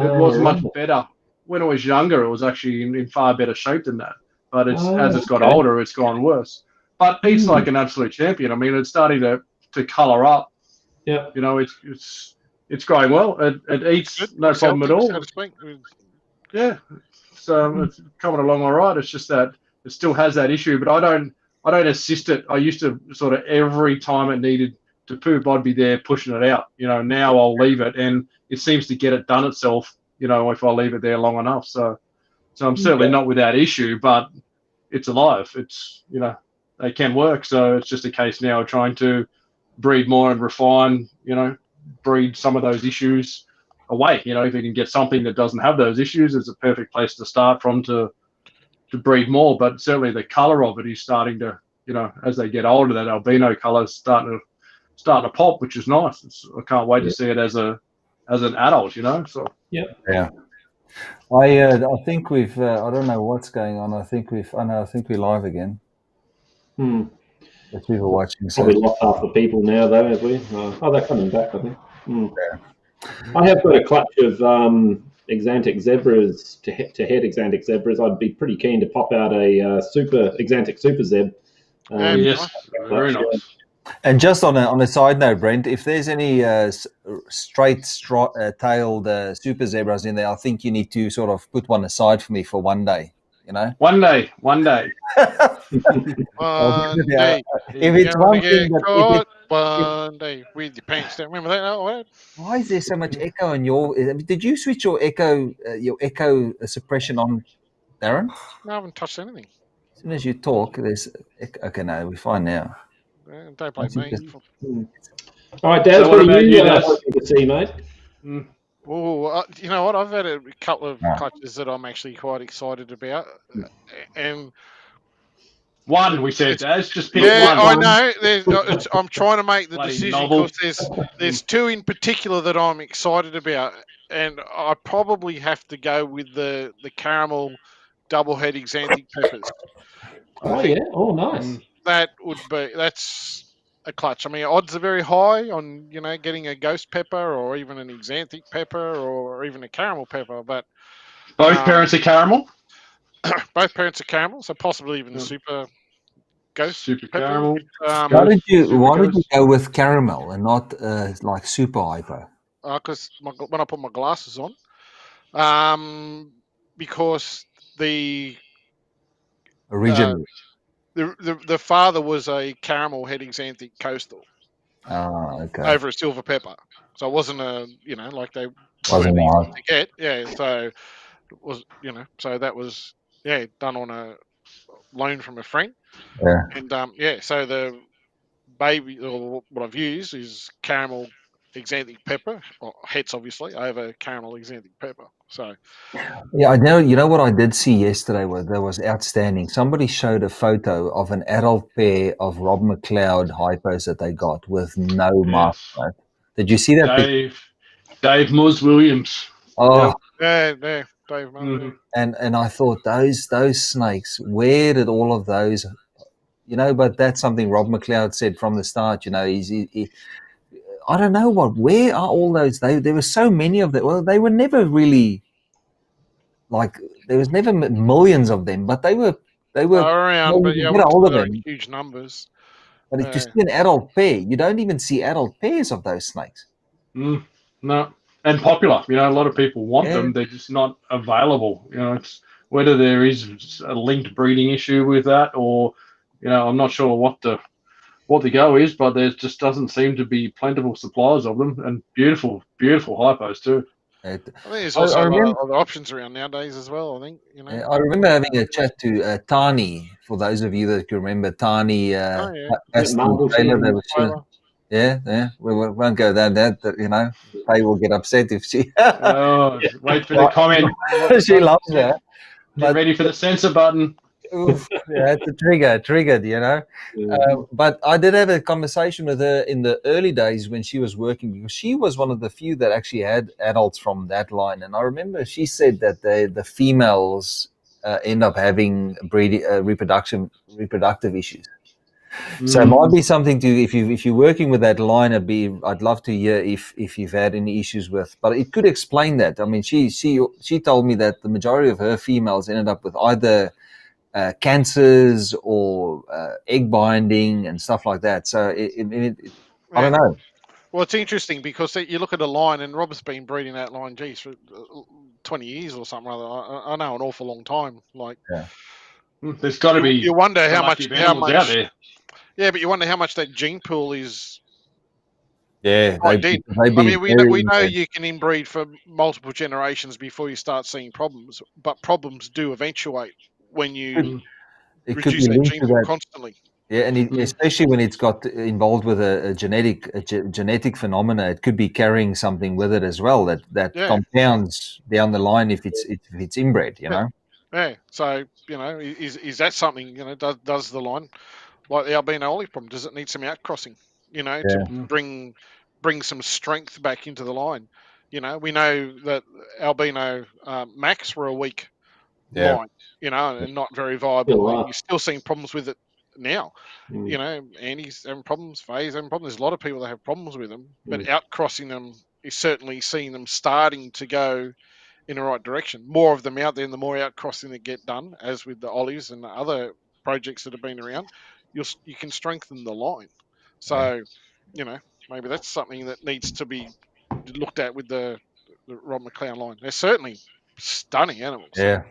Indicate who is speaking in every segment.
Speaker 1: It was much better. When it was younger, it was actually in far better shape than that. But as it's got older, it's gone worse. But Pete's like an absolute champion. I mean, it's starting to colour up.
Speaker 2: Yeah.
Speaker 1: You know, it's growing well. It eats
Speaker 3: Good.
Speaker 1: no problem at all.
Speaker 3: So
Speaker 1: Yeah. So it's coming along all right. It's just that it still has that issue, but I don't assist it. I used to sort of every time it needed to poop, I'd be there pushing it out. You know, now I'll leave it, and it seems to get it done itself. You know, if I leave it there long enough. So I'm certainly not with that issue, but it's alive. It's, you know, they can work. So it's just a case now of trying to breed more and refine. You know, breed some of those issues away. You know, if you can get something that doesn't have those issues, it's a perfect place to start from to breed more. But certainly the color of it is starting to, you know, as they get older, that albino color is starting to pop, which is nice. I can't wait to see it as an adult, you know. So
Speaker 2: yeah.
Speaker 4: I think we've I don't know what's going on. I think we're live again. If people watching,
Speaker 2: Probably lost half the people now, though, have we? They're coming back, I think. Yeah. I have got a clutch of Exantic zebras to head Exantic zebras. I'd be pretty keen to pop out a super Exantic super zeb.
Speaker 1: Yes, very nice.
Speaker 4: And just on a side note, Brent, if there's any straight-tailed super zebras in there, I think you need to sort of put one aside for me for one day. You know,
Speaker 1: one day.
Speaker 3: One day.
Speaker 4: If it's one thing
Speaker 3: one day with your pants down. Remember that?
Speaker 4: Why is there so much echo on your? Did you switch your echo suppression on, Darren?
Speaker 3: No, I haven't touched anything.
Speaker 4: As soon as you talk, there's okay. No, we're fine now.
Speaker 3: Don't blame me.
Speaker 2: All right, Daz, what are you hoping to see, mate?
Speaker 3: Oh, you know what? I've had a couple of clutches that I'm actually quite excited about, and
Speaker 1: one we said, Daz, just pick
Speaker 3: one.
Speaker 1: I
Speaker 3: know. I'm trying to make the decision because there's two in particular that I'm excited about, and I probably have to go with the caramel double head Exanthic peppers.
Speaker 2: Oh yeah! Oh nice.
Speaker 3: That's a clutch. I mean, odds are very high on, you know, getting a ghost pepper or even an Exanthic pepper or even a caramel pepper. But
Speaker 1: both parents are caramel.
Speaker 3: Both parents are caramel, so possibly even the super ghost
Speaker 1: super
Speaker 3: pepper.
Speaker 1: Caramel.
Speaker 4: Why did you go with caramel and not like super hyper?
Speaker 3: Because when I put my glasses on, because the
Speaker 4: original.
Speaker 3: The father was a caramel head Exanthic coastal.
Speaker 4: Oh, okay.
Speaker 3: Over a silver pepper, so it wasn't a, you know, like they
Speaker 4: wasn't
Speaker 3: easy to get. Yeah, so it was, you know, so that was done on a loan from a friend.
Speaker 4: Yeah.
Speaker 3: And so the baby, or what I've used is caramel Exanthic pepper, or hets obviously, over caramel Exanthic pepper. So
Speaker 4: yeah, I know. You know what I did see yesterday that was outstanding. Somebody showed a photo of an adult pair of Rob McLeod hypos that they got with no mark. Right? Did you see that?
Speaker 1: Dave Moores Williams.
Speaker 4: Oh,
Speaker 3: yeah, Dave Moores.
Speaker 4: And I thought those snakes. Where did all of those? You know, but that's something Rob McLeod said from the start. You know, he I don't know where are all those? There were so many of them. Well, they were never really like, there was never millions of them, but they were
Speaker 3: around, but
Speaker 4: all of them.
Speaker 3: Huge numbers.
Speaker 4: But if you see an adult pair, you don't even see adult pairs of those snakes.
Speaker 1: No, and popular. You know, a lot of people want them. They're just not available. You know, it's whether there is a linked breeding issue with that, or, you know, I'm not sure what the go is, but there just doesn't seem to be plentiful supplies of them, and beautiful hypos too.
Speaker 3: I think there's also a lot of other options around nowadays as well. I think, you know.
Speaker 4: I remember having a chat to Tani. For those of you that can remember Tani, we won't go down that. You know, Faye will get upset if she.
Speaker 1: Wait for the comment.
Speaker 4: She loves that.
Speaker 1: Get ready for the censor button.
Speaker 4: Oof, it's a triggered, you know. But I did have a conversation with her in the early days when she was working, because she was one of the few that actually had adults from that line. And I remember she said that the females end up having reproductive issues. So it might be something to if you're working with that line. I'd love to hear if you've had any issues with, but it could explain that. I mean, she told me that the majority of her females ended up with either cancers or egg binding and stuff like that. So I don't know.
Speaker 3: Well, it's interesting because you look at a line, and Rob's been breeding that line, geez, for 20 years or something. I know an awful long time. Like,
Speaker 1: there's got to be.
Speaker 3: You wonder how much
Speaker 1: out there.
Speaker 3: Yeah, but you wonder how much that gene pool is.
Speaker 4: Yeah,
Speaker 3: I mean, we know you can inbreed for multiple generations before you start seeing problems, but problems do eventuate when you reduce that gene pool constantly.
Speaker 4: Yeah, and especially when it's got involved with a genetic phenomena, it could be carrying something with it as well that compounds down the line if it's inbred, you know.
Speaker 3: Yeah. So is that something does the line like the albino olive problem? Does it need some outcrossing? To bring some strength back into the line. We know that albino Max were a weak line, and not very viable. You're still seeing problems with it now. Andy's having problems, Faye's having problems. There's a lot of people that have problems with them, but outcrossing them is certainly seeing them starting to go in the right direction. More of them out there, and the more outcrossing that get done, as with the olives and the other projects that have been around, you can strengthen the line. So, maybe that's something that needs to be looked at with the Rob McLeod line. They're certainly stunning animals.
Speaker 4: Yeah.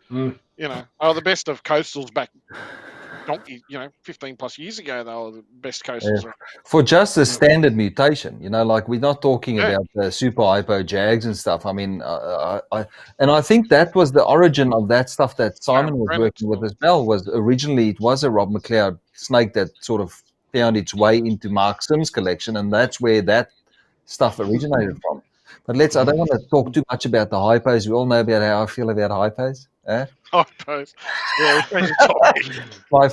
Speaker 3: The best of coastals back 15 plus years ago, they were the best coastals.
Speaker 4: Yeah. For just a standard mutation, like we're not talking about the super hypo jags and stuff. I mean, I think that was the origin of that stuff that Simon was working with as well. Was originally it was a Rob McLeod snake that sort of found its way into Mark Sims' collection, and that's where that stuff originated from. But I don't want to talk too much about the hypos. We all know about how I feel about hypos.
Speaker 3: Hypos. Yeah,
Speaker 4: my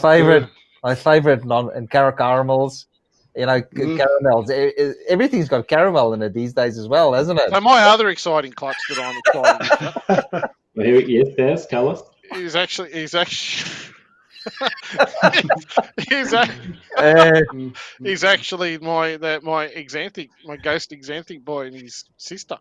Speaker 4: favorite and caramels. Caramels. Everything's got caramel in it these days as well, hasn't it?
Speaker 3: So my other exciting clutch that I'm excited about.
Speaker 2: Yes, tell us.
Speaker 3: He's actually he's actually my ghost exanthic boy and his sister.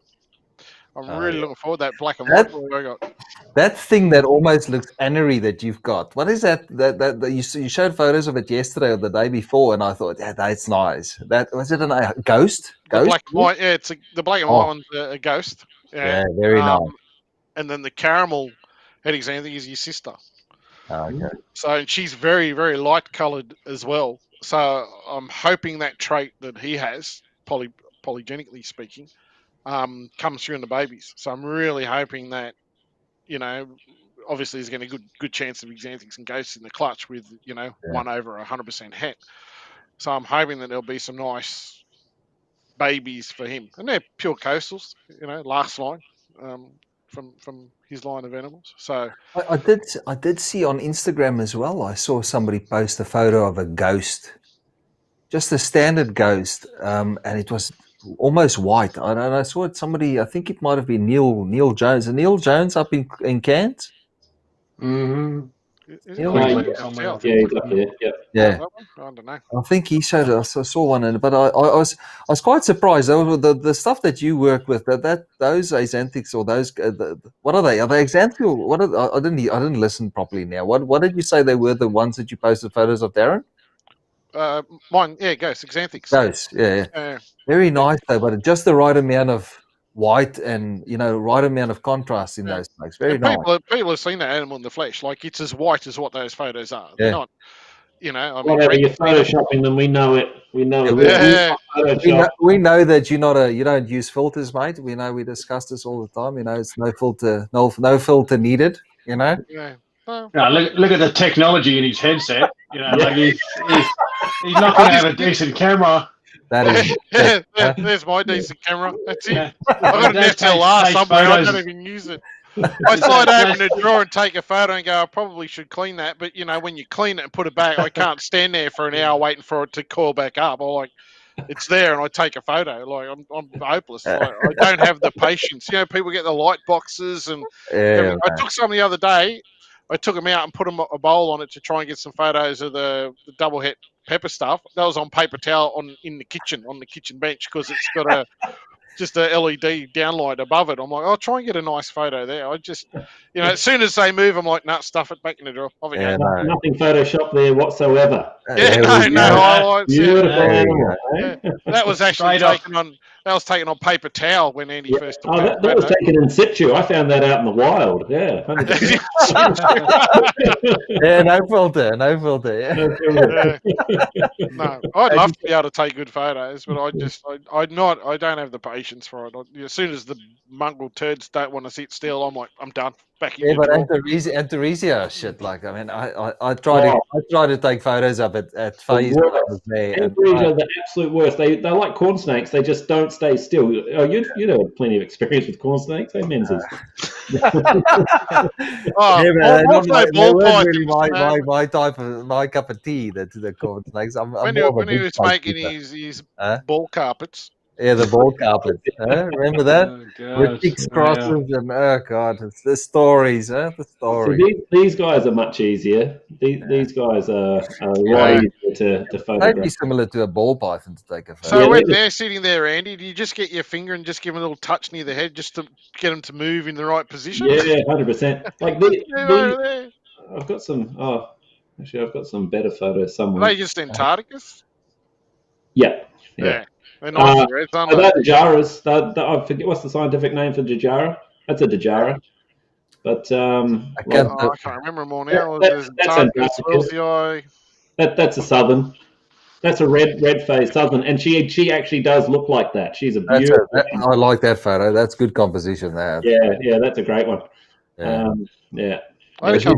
Speaker 3: I'm really looking forward to that black and white boy I got.
Speaker 4: That thing that almost looks anery that you've got. What is that? That you showed photos of it yesterday or the day before, and I thought, that's nice. That was it a ghost?
Speaker 3: The black and white, it's the black and white one's a ghost.
Speaker 4: Yeah, very nice.
Speaker 3: And then the caramel head exanthic is your sister.
Speaker 4: Okay.
Speaker 3: So and she's very, very light coloured as well. So I'm hoping that trait that he has, polygenically speaking, comes through in the babies. So I'm really hoping that, obviously there's going to be a good chance of exanthics and ghosts in the clutch with, 1 over 100% het. So I'm hoping that there'll be some nice babies for him. And they're pure coastals, last line from his line of animals. So
Speaker 4: I did see on Instagram as well, I saw somebody post a photo of a ghost, just a standard ghost, and it was almost white. I saw it. Somebody, I think it might have been Neil Jones. Is Neil Jones up in Cairns?
Speaker 1: Mm-hmm.
Speaker 4: Yeah.
Speaker 3: I don't know.
Speaker 4: I think he showed us. I saw one, but I was quite surprised. The stuff that you work with, those axanthics or those, what are they? Are they axanthic? What I didn't listen properly now. What did you say they were? The ones that you posted photos of, Darren?
Speaker 3: Mine, ghosts, axanthics.
Speaker 4: Ghosts, yeah. Very nice though, but just the right amount of white and right amount of contrast in those snakes. Very nice.
Speaker 3: People have seen that animal in the flesh. Like it's as white as what those photos are.
Speaker 4: Yeah.
Speaker 3: They're not.
Speaker 2: Whatever you're photoshopping them, we know it. We know it.
Speaker 3: Yeah.
Speaker 4: We know that you don't use filters, mate. We know we discuss this all the time. It's no filter, no filter needed.
Speaker 3: Yeah.
Speaker 1: No, look at the technology in his headset. Like he's not going to have a decent camera.
Speaker 4: That is.
Speaker 3: There's my decent camera. That's it. I've got an SLR somewhere. I don't even use it. I slide open the drawer and take a photo and go, I probably should clean that. But, when you clean it and put it back, I can't stand there for an hour waiting for it to coil back up. It's there and I take a photo. I'm hopeless. I don't have the patience. People get the light boxes and I took some the other day. I took them out and put a bowl on it to try and get some photos of the double het pepper stuff. That was on paper towel in the kitchen on the kitchen bench because it's got just a LED downlight above it. I'm like, I'll try and get a nice photo there. I just, as soon as they move, I'm like, nah, stuff it back in the drawer. Off it goes.
Speaker 2: Nothing Photoshop there whatsoever.
Speaker 3: No highlights.
Speaker 2: Beautiful
Speaker 3: Yeah.
Speaker 2: animal.
Speaker 3: That was actually taken on paper towel when Andy first took
Speaker 2: that was taken in situ. I found that out in the wild. Yeah.
Speaker 4: 100%. No filter.
Speaker 3: No, I'd love to be able to take good photos, but I don't have the patience for it. As soon as the mongrel turds don't want to sit still, I'm like, I'm done. Back in.
Speaker 4: Yeah, but Antaresia shit. Like, I mean, I try to take photos of it at phase.
Speaker 2: Antaresia are the absolute worst. They're like corn snakes. They just don't stay still. Oh, you know plenty of experience with corn snakes, eh, Menzies?
Speaker 4: My type of my cup of tea. The corn snakes.
Speaker 3: When he was making his ball carpets.
Speaker 4: Yeah, the ball carpet. Remember that? With X crosses and God, it's the stories. The stories.
Speaker 2: See, these guys are much easier. These guys are a lot easier to photograph.
Speaker 4: They'd be similar to a ball python to take a photo.
Speaker 3: So when they're sitting there, Andy, do you just get your finger and just give them a little touch near the head just to get them to move in the right position?
Speaker 2: Yeah, 100%. Like I've got some. Oh, actually, I've got some better photos somewhere.
Speaker 3: Are they just Antarcticus?
Speaker 2: Yeah.
Speaker 3: They're nice.
Speaker 2: They're Dajaras. I forget what's the scientific name for Dajara. That's a Dajara. But
Speaker 3: I can't remember them all now. That's
Speaker 2: a southern. That's a red face southern, and she actually does look like that. She's a beautiful.
Speaker 4: I like that photo. That's good composition there.
Speaker 2: Yeah, that's a great one.
Speaker 3: I had some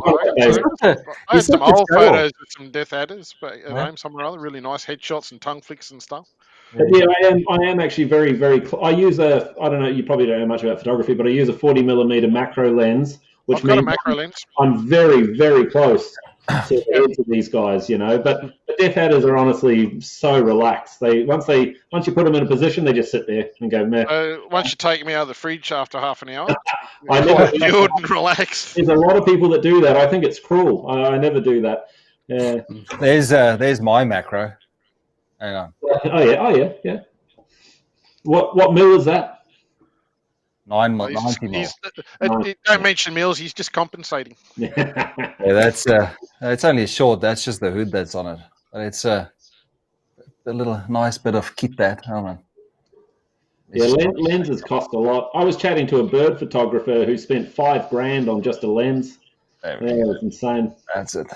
Speaker 3: old photos with some Death Adders, but some or other really nice headshots and tongue flicks and stuff.
Speaker 2: But yeah, I am actually very, very. I use I don't know. You probably don't know much about photography, but I use a 40mm macro lens, which means
Speaker 3: a macro lens.
Speaker 2: I'm very, very close to the heads of these guys, But the Death Adders are honestly so relaxed. Once you put them in a position, they just sit there and go meh.
Speaker 3: Once you take them out of the fridge after half an hour,
Speaker 2: you
Speaker 3: wouldn't relax.
Speaker 2: There's a lot of people that do that. I think it's cruel. I never do that. Yeah.
Speaker 4: There's my macro. Hang on.
Speaker 2: Oh yeah. What mill is that?
Speaker 4: 90 mil.
Speaker 3: Don't mention mills. He's just compensating.
Speaker 4: Yeah, that's it's only a short. That's just the hood that's on it. But it's a little nice bit of kit that. Hold on.
Speaker 2: Lenses cost a lot. I was chatting to a bird photographer who spent $5,000 on just a lens. It was insane.
Speaker 4: That's it.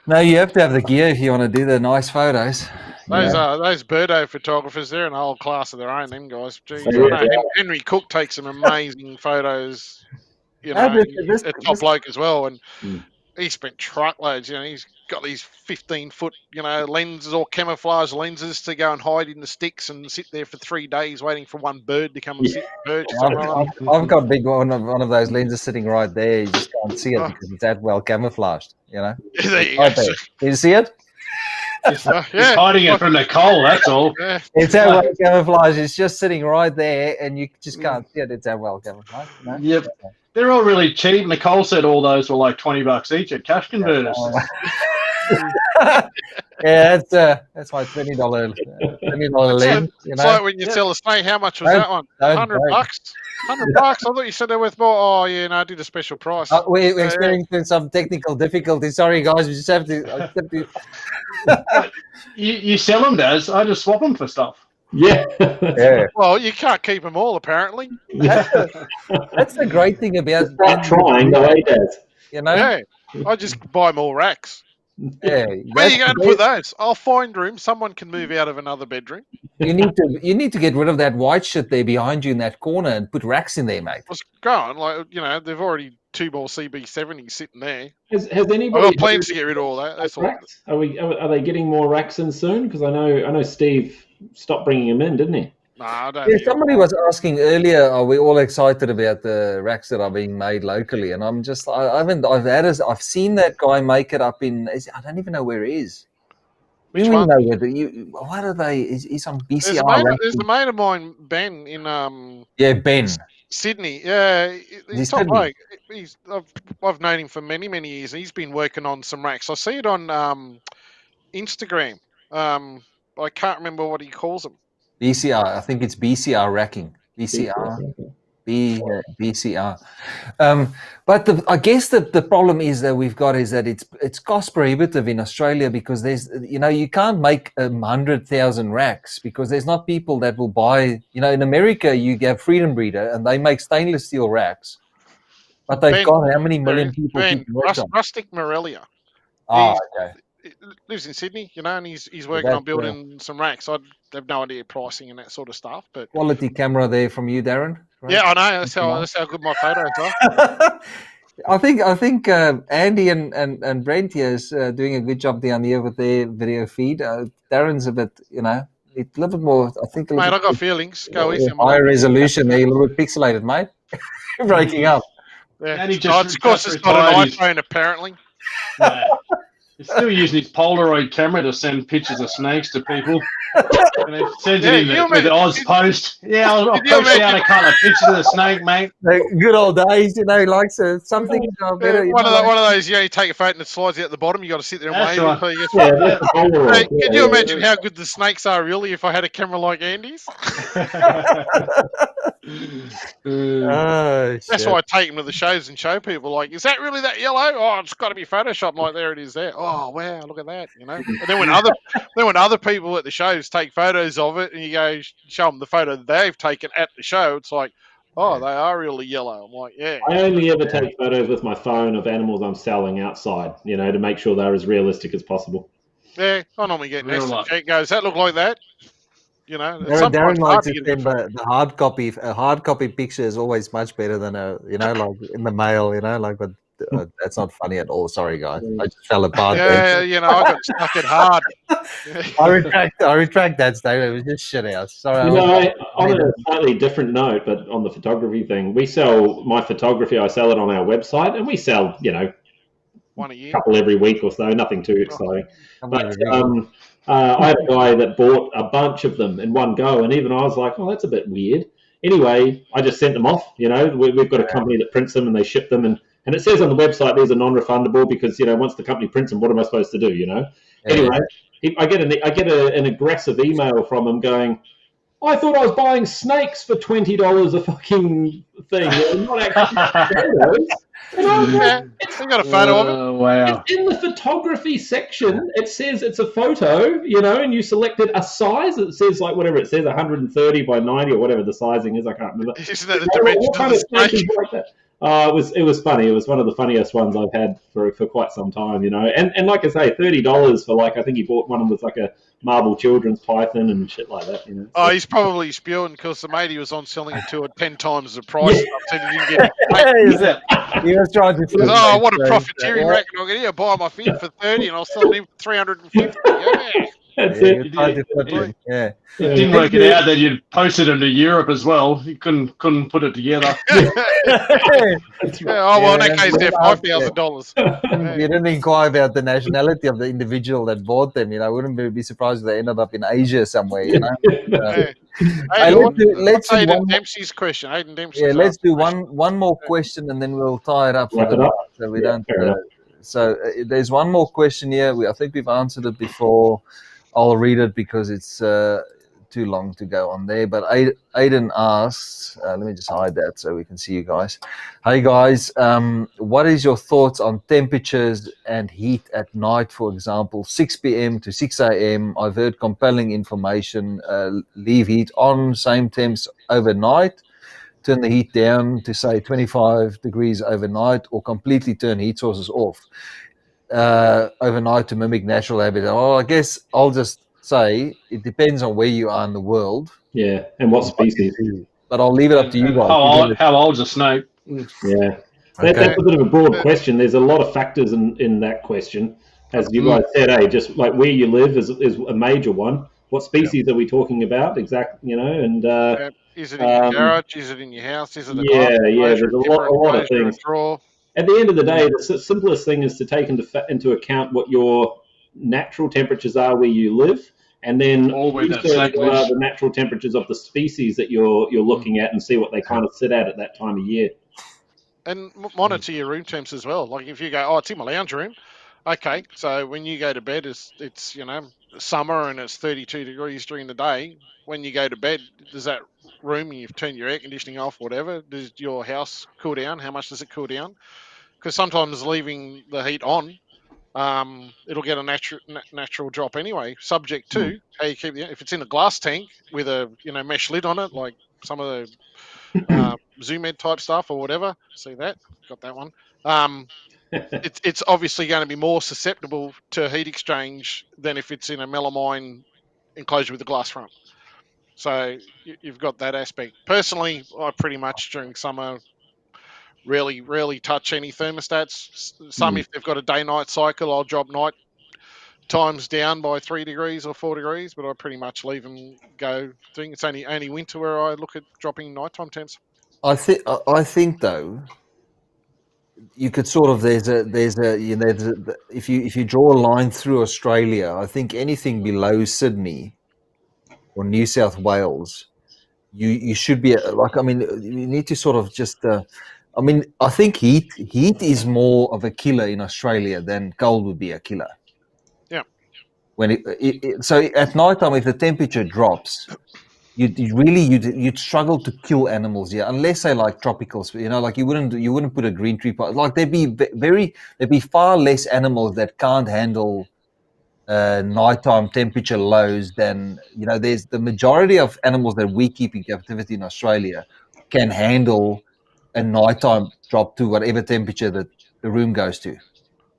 Speaker 4: No, you have to have the gear if you want to do the nice photos.
Speaker 3: Those birdo photographers, they're in a whole class of their own, them guys. Jeez, Henry Cook takes some amazing photos, he's a top bloke as well, and he spent truckloads, he's got these 15-foot, lenses or camouflage lenses to go and hide in the sticks and sit there for 3 days waiting for one bird to come and sit and perch.
Speaker 4: I've got a big one of those lenses sitting right there. You just can't see it because it's that well camouflaged,
Speaker 3: There you go.
Speaker 4: Do you see it?
Speaker 1: He's hiding it from the coal, that's all.
Speaker 3: Yeah.
Speaker 4: It's that well camouflaged. It's just sitting right there, and you just can't see it. It's that well camouflaged. No?
Speaker 1: Yep. They're all really cheap. Nicole said all those were like $20 each at Cash Converters.
Speaker 4: Yeah, that's my $20 lens.
Speaker 3: It's like when you sell a snake. How much was that one? $100. $100. I thought you said they're worth more. Oh yeah, no, I did a special price.
Speaker 4: We're experiencing some technical difficulties. Sorry, guys. We just have to.
Speaker 1: You sell them, Daz. I just swap them for stuff.
Speaker 2: Yeah.
Speaker 3: Well, you can't keep them all, apparently.
Speaker 4: That's the great thing about
Speaker 2: trying the way, Daz.
Speaker 3: Yeah. I just buy more racks.
Speaker 4: Yeah.
Speaker 3: Where are you going to put those? I'll find room. Someone can move out of another bedroom.
Speaker 4: You need to get rid of that white shit there behind you in that corner and put racks in there, mate.
Speaker 3: What's going? They've already 2 more CB70s sitting there.
Speaker 2: Has anybody?
Speaker 3: I've got plans to get rid of all that. That's all.
Speaker 2: Are they getting more racks in soon? Because I know Steve stopped bringing them in, didn't he?
Speaker 3: No, I don't.
Speaker 4: Somebody was asking earlier, are we all excited about the racks that are being made locally? And I'm just, I've seen that guy make it up in, I don't even know where he is.
Speaker 3: Which one?
Speaker 4: What are they? Is some BCR?
Speaker 3: There's a mate of mine, Ben, in
Speaker 4: Ben.
Speaker 3: Sydney. Yeah, he's top bloke. I've known him for many, many years. He's been working on some racks. I see it on Instagram. I can't remember what he calls them.
Speaker 4: BCR. I think it's BCR racking. BCR. BCR. But I guess the problem is that we've got is that it's cost prohibitive in Australia because there's you can't make 100,000 racks because there's not people that will buy. In America you have Freedom Breeder and they make stainless steel racks, but they've got how many million people?
Speaker 3: Rustic Morelia.
Speaker 4: Okay.
Speaker 3: He lives in Sydney, and he's working on building some racks. I have no idea pricing and that sort of stuff, but
Speaker 4: quality camera there from you, Darren.
Speaker 3: Right? Yeah, I know. That's how good my photos are.
Speaker 4: I think Andy and Brent here is doing a good job down here with their video feed. Darren's a bit, a little bit more. I think.
Speaker 3: Mate, I got feelings. Go easy.
Speaker 4: Higher resolution. There, a little bit pixelated, mate. Breaking up.
Speaker 3: Yeah. Of course, it's not an iPhone, apparently.
Speaker 1: Yeah. He's still using his Polaroid camera to send pictures of snakes to people. And he sends it in with the Oz Post. Yeah, I'll post out a couple of pictures of the snake, mate.
Speaker 4: The good old days, likes something better.
Speaker 3: One of those, you take a photo and it slides out the bottom. You got to sit there and wait.
Speaker 2: Right.
Speaker 3: Can you imagine how good the snakes are really if I had a camera like Andy's? That's why I take them to the shows and show people, like, is that really that yellow? Oh, it's got to be Photoshopped. Like, there it is there. Oh, wow, look at that, And then when other people at the shows take photos of it and you go show them the photo that they've taken at the show, it's like, oh, they are really yellow. I'm like, yeah.
Speaker 2: I only ever take photos with my phone of animals I'm selling outside, to make sure they're as realistic as possible.
Speaker 3: Yeah, I normally get next to check. Goes, that look like that?
Speaker 4: Darren likes it. The hard copy, a hard copy picture is always much better than like in the mail, but that's not funny at all. Sorry, guys, I just fell apart.
Speaker 3: Yeah, I got stuck it hard.
Speaker 4: I retract that statement. It was just shit out. Sorry.
Speaker 2: On a slightly different note, but on the photography thing, we sell my photography. I sell it on our website, and we sell,
Speaker 3: one a year,
Speaker 2: couple every week or so. Nothing too exciting, but. I had a guy that bought a bunch of them in one go, and even I was like, oh, that's a bit weird. Anyway, I just sent them off. We've got a company that prints them, and they ship them, and it says on the website these are non-refundable because, once the company prints them, what am I supposed to do, Anyway, I get an aggressive email from him going, I thought I was buying snakes for $20 a fucking thing. Not actually.
Speaker 3: I got a photo of it.
Speaker 1: Wow.
Speaker 2: In the photography section, it says it's a photo, and you selected a size. It says whatever it says, 130 by 90 or whatever the sizing is. I can't remember.
Speaker 3: Isn't that the dimensions of the snake?
Speaker 2: Like that? It was funny. It was one of the funniest ones I've had for quite some time, And like I say, $30 for I think he bought one of them with like a marble children's python and shit like that.
Speaker 3: Oh, he's probably spewing because the mate he was on selling it to at 10 times the price. He didn't get
Speaker 4: he was trying to.
Speaker 3: Oh, what a profiteering rack! I'm going to buy my fin for 30, and I'll sell him 350. Yeah.
Speaker 2: That's it.
Speaker 4: Yeah.
Speaker 1: It didn't work it out that you posted them to Europe as well. You couldn't put it together.
Speaker 3: In that case, they're $5,000.
Speaker 4: You didn't inquire about the nationality of the individual that bought them. I wouldn't be surprised if they ended up in Asia somewhere.
Speaker 3: Let's Aidan Dempsey's question. Aidan Dempsey.
Speaker 4: Yeah, let's do one more question and then we'll tie it up for the night, so we don't. So there's one more question here. I think we've answered it before. I'll read it because it's too long to go on there. But Aidan asks, let me just hide that so we can see you guys. Hey guys, what is your thoughts on temperatures and heat at night? For example, 6 p.m. to 6 a.m. I've heard compelling information. Leave heat on, same temps overnight. Turn the heat down to say 25 degrees overnight, or completely turn heat sources off overnight to mimic natural habitat. Well, I guess I'll just say it depends on where you are in the world.
Speaker 2: Yeah, and what species.
Speaker 4: But I'll leave it up to you guys.
Speaker 1: How old's a snake?
Speaker 2: Yeah, that's a bit of a broad question. There's a lot of factors in that question. As you guys said, just like where you live is a major one. What species are we talking about? Exactly, and
Speaker 3: is it in your garage? Is it in your house? Is it
Speaker 2: there's a lot of things. At the end of the day, the simplest thing is to take into account what your natural temperatures are where you live, and then the natural temperatures of the species that you're looking at, and see what they kind of sit at that time of year.
Speaker 3: And monitor your room temps as well. Like if you go, it's in my lounge room. Okay, so when you go to bed, it's summer and it's 32 degrees during the day. When you go to bed, does that room, you've turned your air conditioning off, whatever, does your house cool down? How much does it cool down? Because sometimes leaving the heat on, it'll get a natural drop anyway. Subject to how you keep if it's in a glass tank with a mesh lid on it, like some of the Zoomed type stuff or whatever. See that? Got that one. It's obviously going to be more susceptible to heat exchange than if it's in a melamine enclosure with a glass front. So you've got that aspect. Personally, I pretty much during summer rarely touch any thermostats. Some, if they've got a day-night cycle, I'll drop night times down by 3 degrees or 4 degrees, but I pretty much leave them go thing. It's only winter where I look at dropping nighttime temps.
Speaker 4: I think though, you could sort of there's a if you draw a line through Australia, I think anything below Sydney or New South Wales, you should be like, I mean, you need to sort of just I mean, I think heat is more of a killer in Australia than cold would be a killer.
Speaker 3: Yeah.
Speaker 4: When so at night time, if the temperature drops, you'd struggle to kill animals here, unless they like tropicals. Like you wouldn't put a green tree like there'd be far less animals that can't handle nighttime temperature lows than there's the majority of animals that we keep in captivity in Australia can handle a nighttime drop to whatever temperature that the room goes to.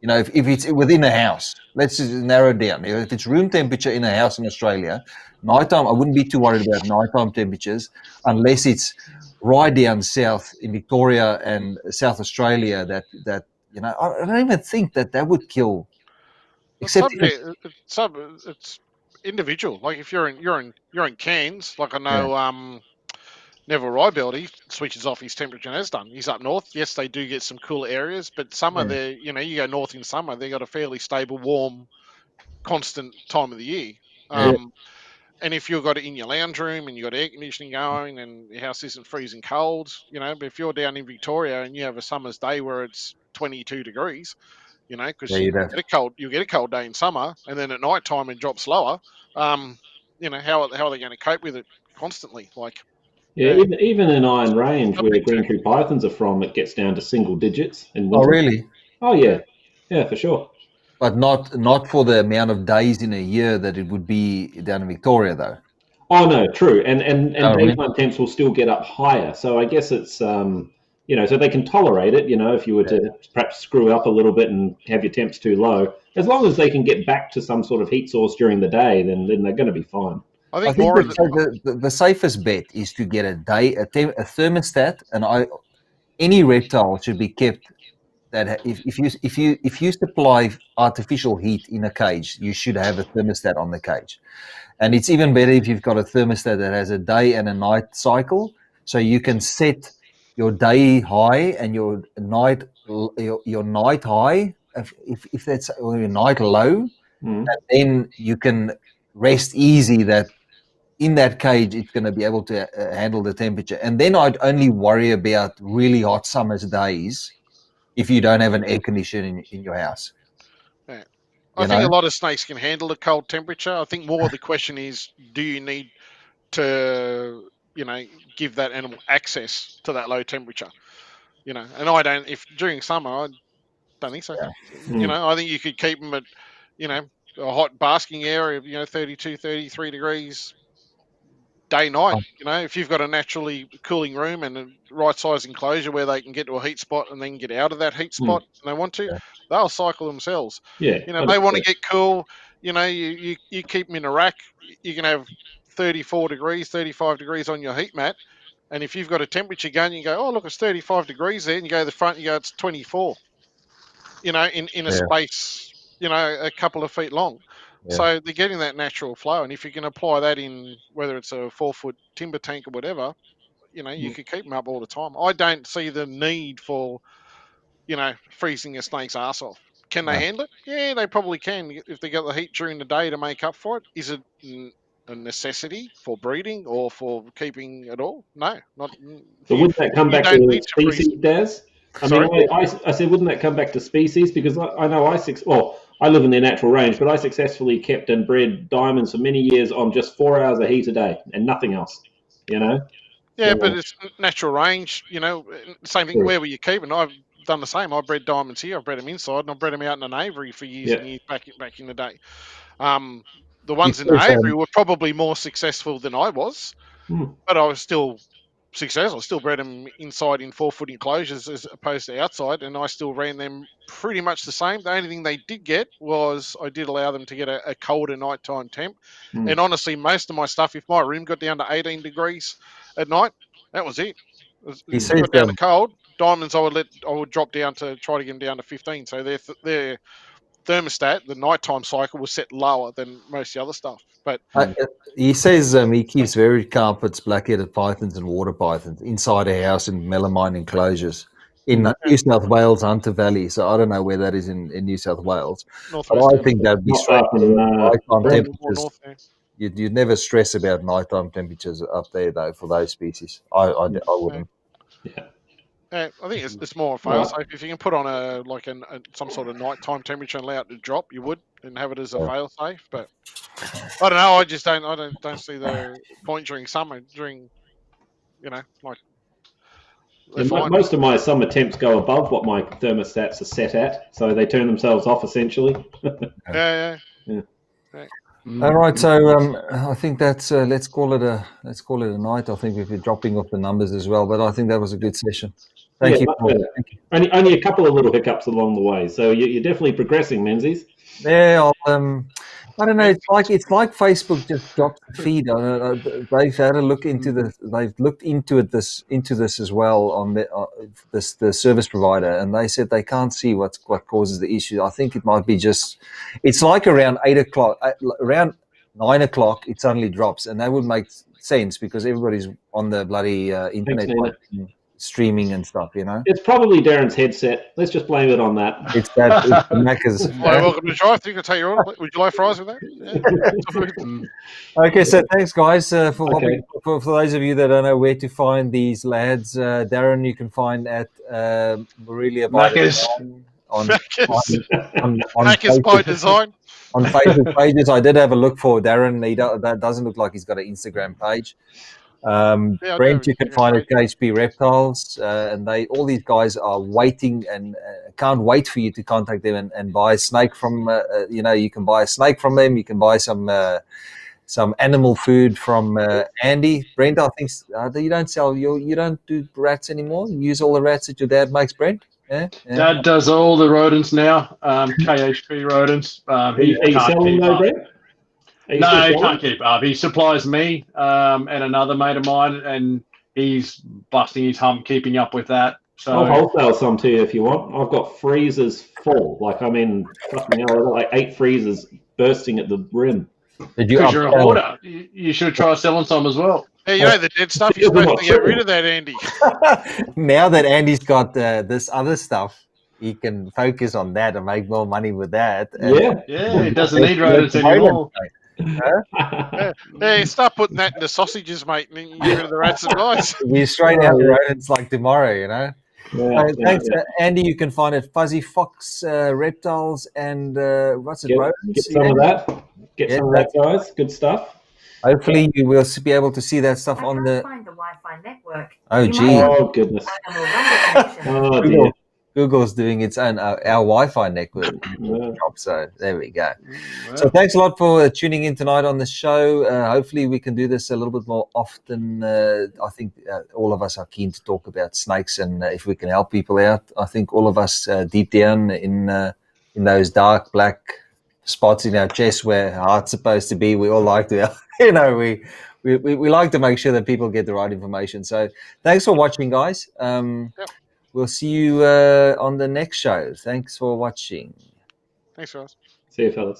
Speaker 4: If it's within a house, let's just narrow it down. If it's room temperature in a house in Australia, nighttime, I wouldn't be too worried about nighttime temperatures unless it's right down south in Victoria and South Australia that I don't even think that would kill. Except
Speaker 3: it's individual. Like if you're in Cairns, like I know Neville Rybelt, he switches off his temperature and has done. He's up north. Yes, they do get some cooler areas, but summer there, you go north in summer, they got a fairly stable, warm, constant time of the year. And if you've got it in your lounge room and you've got air conditioning going and your house isn't freezing cold, but if you're down in Victoria and you have a summer's day where it's 22 degrees, because you get a cold day in summer, and then at night time it drops lower. How are they going to cope with it constantly? Like,
Speaker 2: even in Iron Range, where green tree pythons are from, it gets down to single digits in winter.
Speaker 4: Oh, really?
Speaker 2: Oh, yeah, for sure.
Speaker 4: But not for the amount of days in a year that it would be down in Victoria, though.
Speaker 2: Oh no, true, and daytime temps will still get up higher. So I guess it's so they can tolerate it. If you were to perhaps screw up a little bit and have your temps too low, as long as they can get back to some sort of heat source during the day, then they're going to be fine.
Speaker 4: I think the safest bet is to get a thermostat, and any reptile should be kept. That if you supply artificial heat in a cage, you should have a thermostat on the cage, and it's even better if you've got a thermostat that has a day and a night cycle, so you can set your day high and your night high if that's, or your night low, and then you can rest easy that in that cage it's going to be able to handle the temperature. And then I'd only worry about really hot summer's days if you don't have an air conditioner in your house.
Speaker 3: Yeah. I think a lot of snakes can handle the cold temperature. I think more of the question is, do you need to, give that animal access to that low temperature? And I don't, if during summer, I don't think so. Yeah. I think you could keep them at, a hot basking area of, 32, 33 degrees day, night. If you've got a naturally cooling room and a right size enclosure where they can get to a heat spot and then get out of that heat spot and they want to, they'll cycle themselves.
Speaker 2: Yeah.
Speaker 3: They want to get cool. You keep them in a rack. You can have 34 degrees, 35 degrees on your heat mat. And if you've got a temperature gun, you go, oh, look, it's 35 degrees there. And you go to the front, you go, it's 24, in a space, a couple of feet long. Yeah. So they're getting that natural flow. And if you can apply that in, whether it's a 4-foot timber tank or whatever, you could keep them up all the time. I don't see the need for, freezing a snake's ass off. Can they handle it? Yeah, they probably can if they get the heat during the day to make up for it. Is it a necessity for breeding or for keeping at all? No, not.
Speaker 2: So would that come back to species, Daz? I mean, I said, wouldn't that come back to species? Because I know I live in their natural range, but I successfully kept and bred diamonds for many years on just 4 hours of heat a day and nothing else, you know?
Speaker 3: Yeah,
Speaker 2: So,
Speaker 3: but it's natural range, same thing.
Speaker 2: True.
Speaker 3: Where were you keeping? I've done the same. I bred diamonds here. I've bred them inside, and I bred them out in an aviary for years and years back in the day. The ones in the aviary were probably more successful than I was, but I was still successful. I still bred them inside in 4-foot enclosures as opposed to outside, and I still ran them pretty much the same. The only thing they did get was I did allow them to get a colder nighttime temp. And honestly, most of my stuff, if my room got down to 18 degrees at night, that was it. If it got down to cold, diamonds I would drop down to try to get them down to 15. So their thermostat, the nighttime cycle, was set lower than most of the other stuff. But
Speaker 4: he says he keeps varied carpets, black-headed pythons, and water pythons inside a house in melamine enclosures in New South Wales, Hunter Valley. So I don't know where that is in New South Wales. But I think that'd be straight nighttime temperatures. You'd never stress about nighttime temperatures up there, though, for those species. I wouldn't.
Speaker 3: I think it's more a fail-safe. If you can put on some sort of nighttime temperature and allow it to drop, you would, and have it as a fail-safe. But I don't know. I just don't see the point during summer.
Speaker 2: Most of my summer temps go above what my thermostats are set at, so they turn themselves off essentially.
Speaker 3: Yeah.
Speaker 4: All right, so I think that's let's call it a night. I think we've been dropping off the numbers as well, but I think that was a good session. Thank you.
Speaker 2: Only a couple of little hiccups along the way, so you're definitely progressing, Menzies.
Speaker 4: Yeah, I don't know. It's like Facebook just dropped the feed. They've had a look into this. They've looked into this as well on the service provider, and they said they can't see what causes the issue. I think it might be it's like around 8 o'clock, around 9 o'clock, it suddenly drops, and that would make sense because everybody's on the bloody internet. Streaming and stuff,
Speaker 2: It's probably Darren's headset. Let's just blame it on that.
Speaker 4: It's the Macca's.
Speaker 3: Welcome to Drive. You can take your order. Would you like fries with that? Yeah.
Speaker 4: Okay, so thanks, guys, for those of you that don't know where to find these lads. Darren, you can find at Morelia
Speaker 1: Macca's
Speaker 4: on
Speaker 3: Macca's by design.
Speaker 4: On Facebook pages. I did have a look for Darren. That doesn't look like he's got an Instagram page. Brent, you can find at KHP Reptiles, and all these guys are waiting and can't wait for you to contact them and buy a snake from. You can buy a snake from them. You can buy some animal food from Andy. Brent, I think you don't sell you don't do rats anymore. You use all the rats that your dad makes, Brent. Yeah.
Speaker 1: Dad does all the rodents now. KHP rodents.
Speaker 2: Are you selling though, Brent?
Speaker 1: No, he can't keep up. He supplies me and another mate of mine, and he's busting his hump keeping up with that. So
Speaker 2: I'll wholesale some to you if you want. I've got freezers full. I've got like 8 freezers bursting at the rim.
Speaker 1: Because you're a hoarder. You should try selling some as well.
Speaker 3: Hey, the dead stuff, you're supposed to get rid of that, Andy.
Speaker 4: Now that Andy's got this other stuff, he can focus on that and make more money with that.
Speaker 1: Yeah, he doesn't need rodents anymore.
Speaker 3: Yeah, start putting that in the sausages, mate, and then you get rid of the rats and mice.
Speaker 4: You straight out the rodents like tomorrow, Thanks, Andy. You can find it Fuzzy Fox Reptiles and rodents.
Speaker 2: Get some of that. Get some of that, guys. Good stuff.
Speaker 4: Hopefully, you will be able to see that stuff on the.
Speaker 5: Find the Wi-Fi network.
Speaker 4: Oh, gee.
Speaker 2: Oh, goodness. Oh, dear.
Speaker 4: Google's doing its own our Wi-Fi network. So there we go. So thanks a lot for tuning in tonight on the show. Hopefully we can do this a little bit more often. I think all of us are keen to talk about snakes, and if we can help people out, I think all of us deep down in those dark black spots in our chest where our heart's supposed to be, we all like to, we like to make sure that people get the right information. So thanks for watching, guys. We'll see you on the next show. Thanks for watching.
Speaker 3: Thanks, guys.
Speaker 2: See you, fellas.